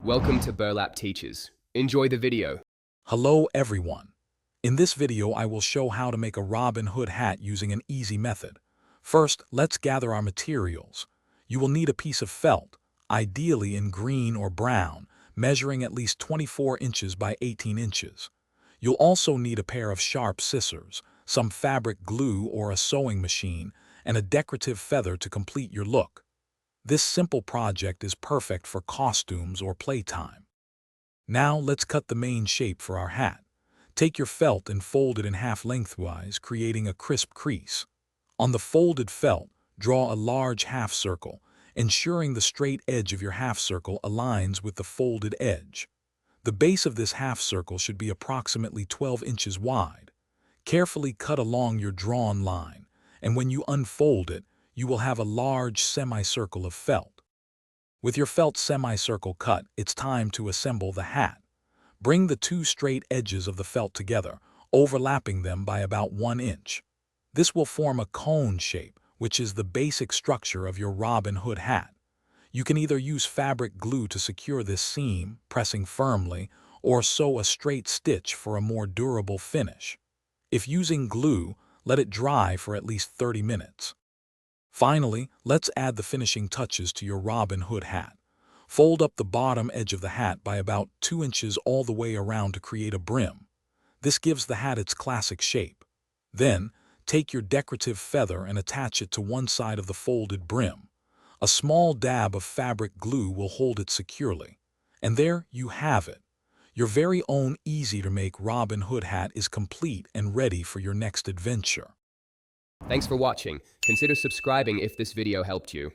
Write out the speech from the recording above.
Welcome to Burlap Teachers. Enjoy the video. Hello everyone. In this video I will show how to make a Robin Hood hat using an easy method. First, let's gather our materials. You will need a piece of felt, ideally in green or brown, measuring at least 24 inches by 18 inches. You'll also need a pair of sharp scissors, some fabric glue or a sewing machine, and a decorative feather to complete your look. This simple project is perfect for costumes or playtime. Now let's cut the main shape for our hat. Take your felt and fold it in half lengthwise, creating a crisp crease. On the folded felt, draw a large half circle, ensuring the straight edge of your half circle aligns with the folded edge. The base of this half circle should be approximately 12 inches wide. Carefully cut along your drawn line, and when you unfold it, you will have a large semicircle of felt. With your felt semicircle cut, it's time to assemble the hat. Bring the two straight edges of the felt together, overlapping them by about 1 inch. This will form a cone shape, which is the basic structure of your Robin Hood hat. You can either use fabric glue to secure this seam, pressing firmly, or sew a straight stitch for a more durable finish. If using glue, let it dry for at least 30 minutes. Finally, let's add the finishing touches to your Robin Hood hat. Fold up the bottom edge of the hat by about 2 inches all the way around to create a brim. This gives the hat its classic shape. Then, take your decorative feather and attach it to one side of the folded brim. A small dab of fabric glue will hold it securely. And there you have it. Your very own easy-to-make Robin Hood hat is complete and ready for your next adventure. Thanks for watching. Consider subscribing if this video helped you.